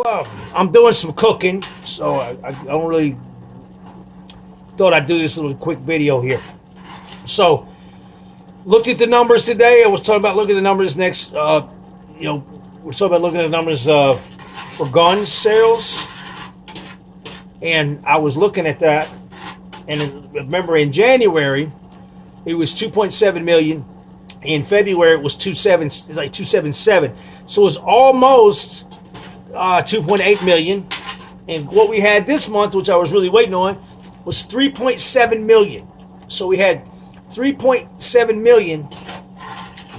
I'm doing some cooking, so I don't really thought I'd do this little quick video here. So, looked at the numbers today. I was talking about looking at the numbers next. We're talking about looking at the numbers for gun sales, and I was looking at that, and remember in January it was 2.7 million. In February it was 277. So it was almost 2.8 million. And what we had this month, which I was really waiting on, was 3.7 million. So we had 3.7 million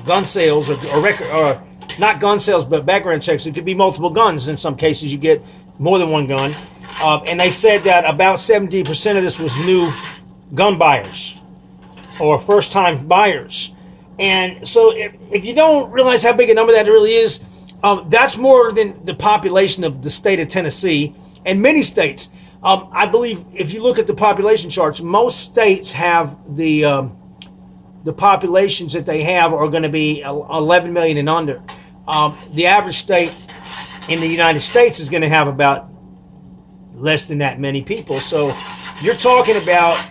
gun sales, or record, or not gun sales, but background checks. It could be multiple guns. In some cases, you get more than one gun. And they said that about 70% of this was new gun buyers or first-time buyers. And so if you don't realize how big a number that really is, that's more than the population of the state of Tennessee and many states. I believe if you look at the population charts, most states have the populations that they have are going to be 11 million and under. The average state in the United States is going to have about less than that many people. So you're talking about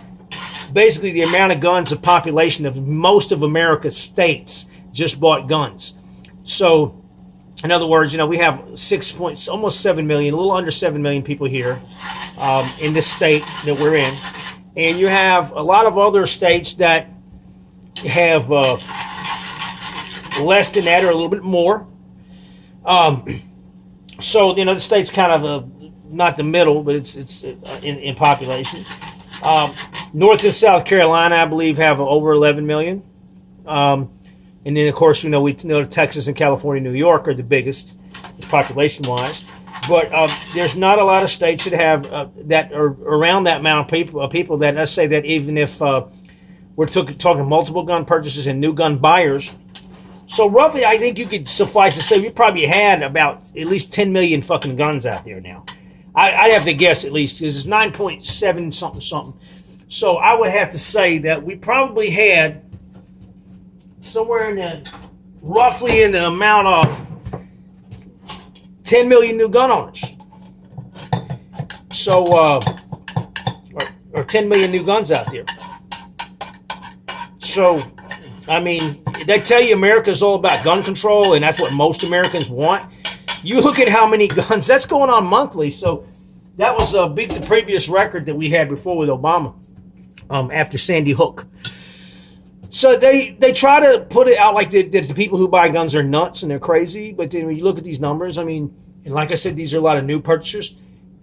basically the amount of guns of population of most of America's states just bought guns. So in other words, we have almost 7 million, a little under 7 million people here in this state that we're in. And you have a lot of other states that have less than that or a little bit more. So, the state's kind of not the middle, but it's in population. North and South Carolina, I believe, have over 11 million. And then, of course, we know Texas and California, New York are the biggest population-wise. But there's not a lot of states that have that are around that amount of people that, let's say that even if we're talking multiple gun purchases and new gun buyers, so roughly I think you could suffice to say we probably had about at least 10 million fucking guns out there now. I'd have to guess at least, because it's 9.7 something. So I would have to say that we probably had somewhere roughly in the amount of 10 million new gun owners. So, or 10 million new guns out there. So, I mean, they tell you America's all about gun control, and that's what most Americans want. You look at how many guns, that's going on monthly. So that was beat the previous record that we had before with Obama after Sandy Hook. So they try to put it out like that the people who buy guns are nuts and they're crazy. But then when you look at these numbers, I mean, and like I said, these are a lot of new purchasers.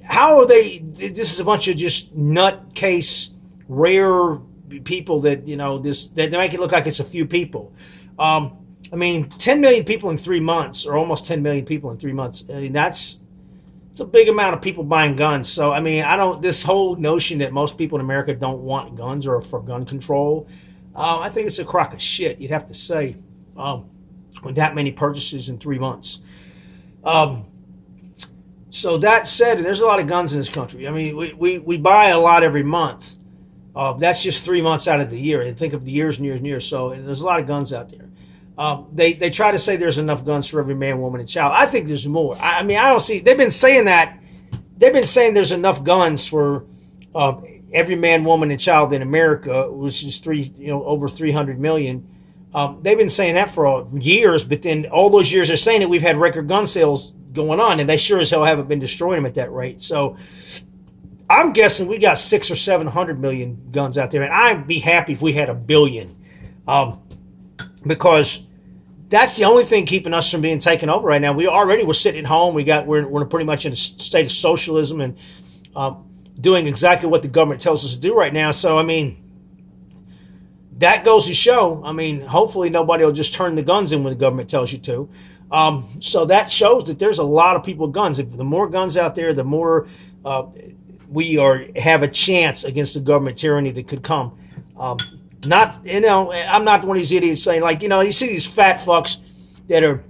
How are they? This is a bunch of just nutcase, rare people that, that they make it look like it's a few people. I mean, 10 million people in 3 months, or almost 10 million people in 3 months. I mean, it's a big amount of people buying guns. So, I mean, this whole notion that most people in America don't want guns or for gun control, I think it's a crock of shit, you'd have to say, with that many purchases in 3 months. So that said, there's a lot of guns in this country. I mean, we buy a lot every month. That's just 3 months out of the year. And think of the years and years and years. So there's a lot of guns out there. They try to say there's enough guns for every man, woman, and child. I think there's more. I mean, I don't see. They've been saying that. They've been saying there's enough guns for every man, woman, and child in America, which is over 300 million. They've been saying that for years, but then all those years they're saying that we've had record gun sales going on, and they sure as hell haven't been destroying them at that rate. So I'm guessing we got 600 or 700 million guns out there, and I'd be happy if we had 1 billion, because that's the only thing keeping us from being taken over right now. We're sitting at home. We're pretty much in a state of socialism and doing exactly what the government tells us to do right now. So, I mean, that goes to show, I mean, hopefully nobody will just turn the guns in when the government tells you to. So that shows that there's a lot of people with guns. If the more guns out there, the more we have a chance against the government tyranny that could come. I'm not one of these idiots saying, like, you see these fat fucks that are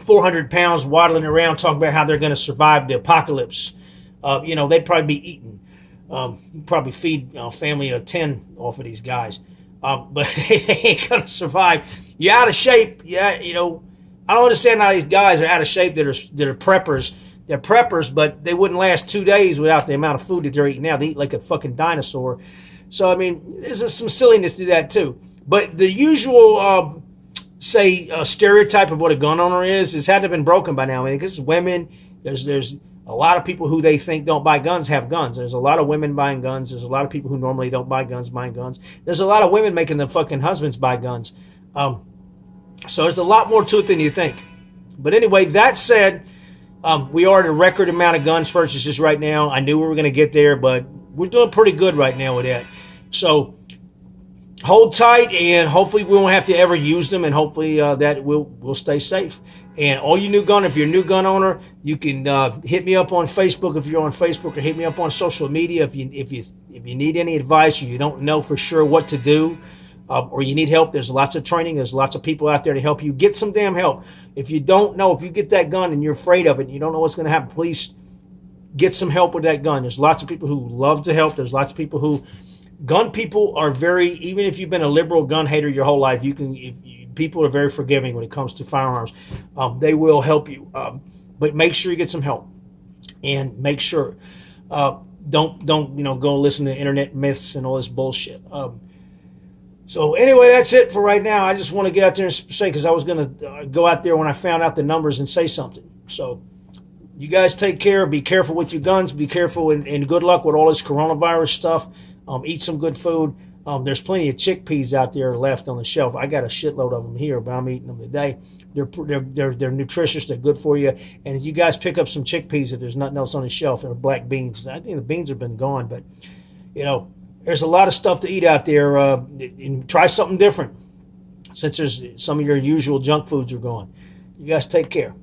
400 pounds waddling around talking about how they're going to survive the apocalypse. They'd probably be eating. Probably feed a family of 10 off of these guys. But they ain't going to survive. You're out of shape. Yeah, I don't understand how these guys are out of shape that are preppers they're preppers, but they wouldn't last 2 days without the amount of food that they're eating now. They eat like a fucking dinosaur. So, I mean, there's some silliness to that too. But the usual, stereotype of what a gun owner is had to have been broken by now. I mean, because women, there's a lot of people who they think don't buy guns have guns. There's a lot of women buying guns. There's a lot of people who normally don't buy guns buying guns. There's a lot of women making their fucking husbands buy guns. So there's a lot more to it than you think. But anyway, that said, we are at a record amount of guns purchases right now. I knew we were going to get there, but we're doing pretty good right now with that. So hold tight, and hopefully we won't have to ever use them, and hopefully that we'll stay safe. And all you if you're a new gun owner, you can hit me up on Facebook if you're on Facebook, or hit me up on social media if you need any advice, or you don't know for sure what to do, or you need help. There's lots of training. There's lots of people out there to help you. Get some damn help. If you don't know, if you get that gun and you're afraid of it, and you don't know what's going to happen, please get some help with that gun. There's lots of people who love to help. There's lots of people who gun people are even if you've been a liberal gun hater your whole life, people are very forgiving when it comes to firearms. They will help you, but make sure you get some help, and make sure don't go listen to internet myths and all this bullshit. So anyway, that's it for right now. I just want to get out there and say, because I was going to go out there when I found out the numbers and say something. So you guys take care. Be careful with your guns. Be careful, and good luck with all this coronavirus stuff. Eat some good food. There's plenty of chickpeas out there left on the shelf. I got a shitload of them here, but I'm eating them today. They're nutritious. They're good for you. And if you guys pick up some chickpeas, if there's nothing else on the shelf, or black beans. I think the beans have been gone, but there's a lot of stuff to eat out there. And try something different, since there's some of your usual junk foods are gone. You guys take care.